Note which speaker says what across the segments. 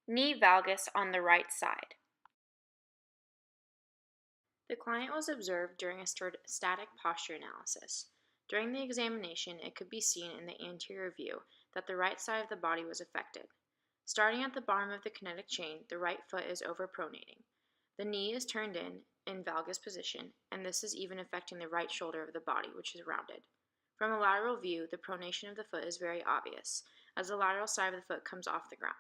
Speaker 1: Knee valgus on the right side. The client was observed during a static posture analysis. During the examination, it could be seen in the anterior view that the right side of the body was affected. Starting at the bottom of the kinetic chain, the right foot is overpronating. The knee is turned in valgus position, and this is even affecting the right shoulder of the body, which is rounded. From a lateral view, the pronation of the foot is very obvious, as the lateral side of the foot comes off the ground.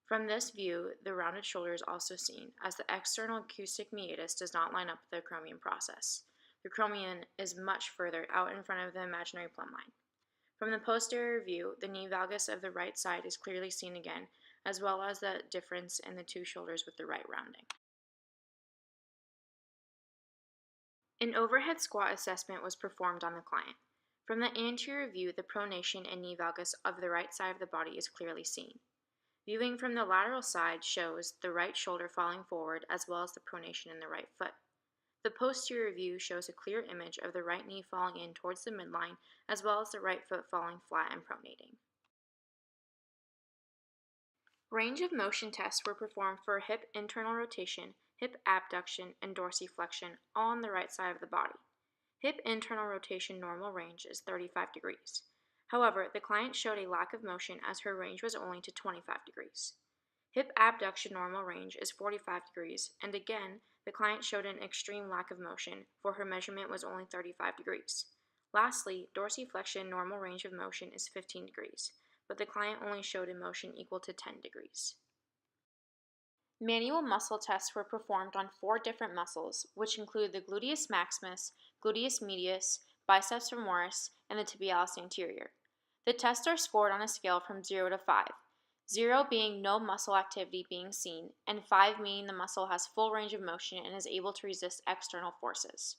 Speaker 1: From this view, the rounded shoulder is also seen, as the external acoustic meatus does not line up with the acromion process. The acromion is much further out in front of the imaginary plumb line. From the posterior view, the knee valgus of the right side is clearly seen again, as well as the difference in the two shoulders with the right rounding. An overhead squat assessment was performed on the client. From the anterior view, the pronation and knee valgus of the right side of the body is clearly seen. Viewing from the lateral side shows the right shoulder falling forward as well as the pronation in the right foot. The posterior view shows a clear image of the right knee falling in towards the midline as well as the right foot falling flat and pronating. Range of motion tests were performed for hip internal rotation, hip abduction, and dorsiflexion, all on the right side of the body. Hip internal rotation normal range is 35 degrees. However, the client showed a lack of motion as her range was only to 25 degrees. Hip abduction normal range is 45 degrees, and again, the client showed an extreme lack of motion, for her measurement was only 35 degrees. Lastly, dorsiflexion normal range of motion is 15 degrees, but the client only showed a motion equal to 10 degrees. Manual muscle tests were performed on 4 different muscles, which include the gluteus maximus, gluteus medius, biceps femoris, and the tibialis anterior. The tests are scored on a scale from 0 to 5, 0 being no muscle activity being seen, and 5 meaning the muscle has full range of motion and is able to resist external forces.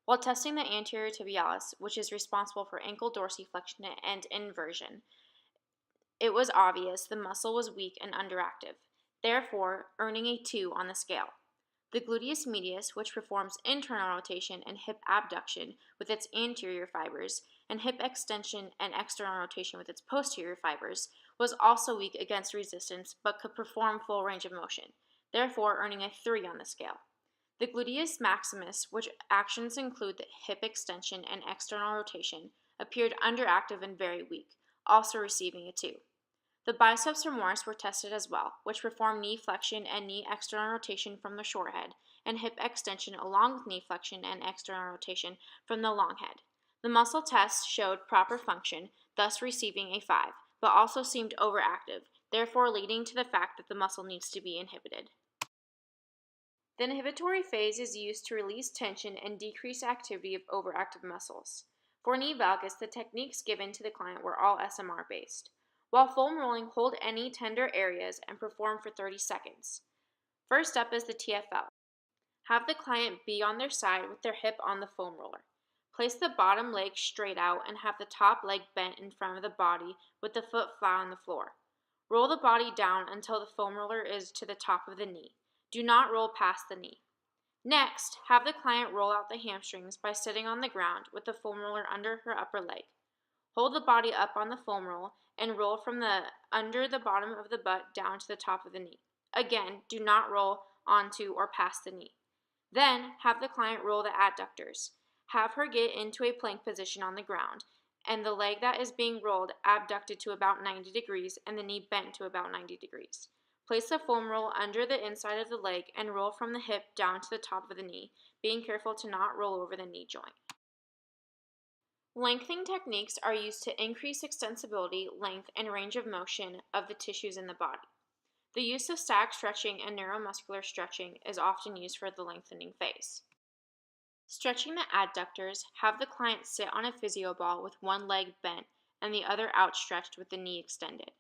Speaker 1: While testing the anterior tibialis, which is responsible for ankle dorsiflexion and inversion, it was obvious the muscle was weak and underactive, therefore earning a 2 on the scale. The gluteus medius, which performs internal rotation and hip abduction with its anterior fibers, and hip extension and external rotation with its posterior fibers, was also weak against resistance but could perform full range of motion, therefore earning a 3 on the scale. The gluteus maximus, which actions include the hip extension and external rotation, appeared underactive and very weak, also receiving a 2. The biceps femoris were tested as well, which performed knee flexion and knee external rotation from the short head, and hip extension along with knee flexion and external rotation from the long head. The muscle test showed proper function, thus receiving a 5, but also seemed overactive, therefore leading to the fact that the muscle needs to be inhibited. The inhibitory phase is used to release tension and decrease activity of overactive muscles. For knee valgus, the techniques given to the client were all SMR based. While foam rolling, hold any tender areas and perform for 30 seconds. First up is the TFL. Have the client be on their side with their hip on the foam roller. Place the bottom leg straight out and have the top leg bent in front of the body with the foot flat on the floor. Roll the body down until the foam roller is to the top of the knee. Do not roll past the knee. Next, have the client roll out the hamstrings by sitting on the ground with the foam roller under her upper leg. Hold the body up on the foam roll and roll from under the bottom of the butt down to the top of the knee. Again, do not roll onto or past the knee. Then, have the client roll the adductors. Have her get into a plank position on the ground, and the leg that is being rolled abducted to about 90 degrees and the knee bent to about 90 degrees. Place the foam roll under the inside of the leg and roll from the hip down to the top of the knee, being careful to not roll over the knee joint. Lengthening techniques are used to increase extensibility, length, and range of motion of the tissues in the body. The use of static stretching and neuromuscular stretching is often used for the lengthening phase. Stretching the adductors, have the client sit on a physio ball with one leg bent and the other outstretched with the knee extended.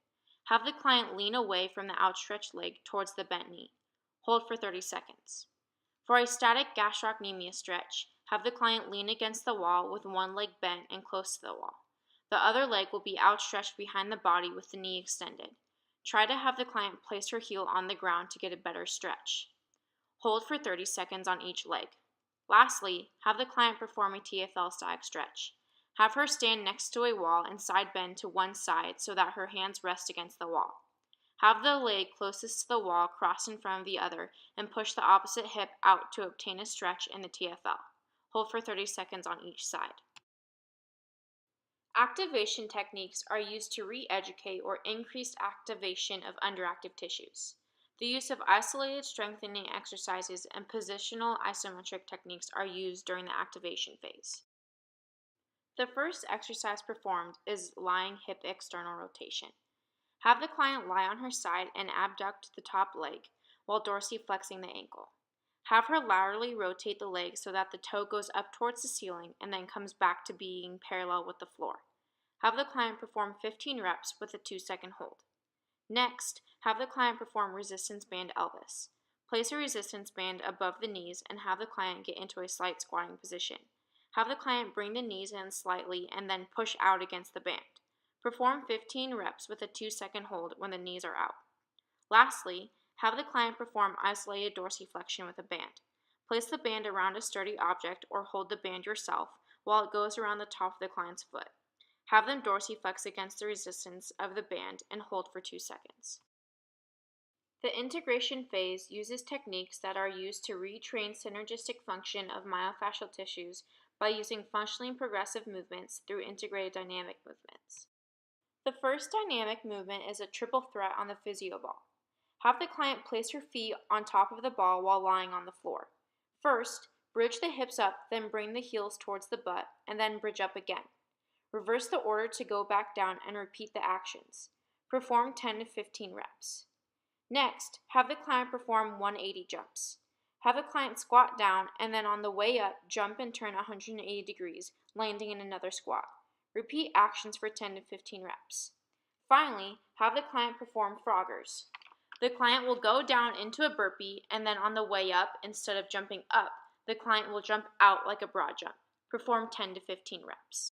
Speaker 1: Have the client lean away from the outstretched leg towards the bent knee. Hold for 30 seconds. For a static gastrocnemius stretch, have the client lean against the wall with one leg bent and close to the wall. The other leg will be outstretched behind the body with the knee extended. Try to have the client place her heel on the ground to get a better stretch. Hold for 30 seconds on each leg. Lastly, have the client perform a TFL static stretch. Have her stand next to a wall and side bend to one side so that her hands rest against the wall. Have the leg closest to the wall crossed in front of the other and push the opposite hip out to obtain a stretch in the TFL. Hold for 30 seconds on each side. Activation techniques are used to re-educate or increase activation of underactive tissues. The use of isolated strengthening exercises and positional isometric techniques are used during the activation phase. The first exercise performed is lying hip external rotation. Have the client lie on her side and abduct the top leg while dorsiflexing the ankle. Have her laterally rotate the leg so that the toe goes up towards the ceiling and then comes back to being parallel with the floor. Have the client perform 15 reps with a 2-second hold. Next, have the client perform resistance band Elvis. Place a resistance band above the knees and have the client get into a slight squatting position. Have the client bring the knees in slightly and then push out against the band. Perform 15 reps with a 2-second hold when the knees are out. Lastly, have the client perform isolated dorsiflexion with a band. Place the band around a sturdy object or hold the band yourself while it goes around the top of the client's foot. Have them dorsiflex against the resistance of the band and hold for 2 seconds. The integration phase uses techniques that are used to retrain synergistic function of myofascial tissues by using functionally progressive movements through integrated dynamic movements. The first dynamic movement is a triple threat on the physio ball. Have the client place her feet on top of the ball while lying on the floor. First, bridge the hips up, then bring the heels towards the butt, and then bridge up again. Reverse the order to go back down and repeat the actions. Perform 10 to 15 reps. Next, have the client perform 180 jumps. Have the client squat down and then on the way up, jump and turn 180 degrees, landing in another squat. Repeat actions for 10 to 15 reps. Finally, have the client perform froggers. The client will go down into a burpee and then on the way up, instead of jumping up, the client will jump out like a broad jump. Perform 10 to 15 reps.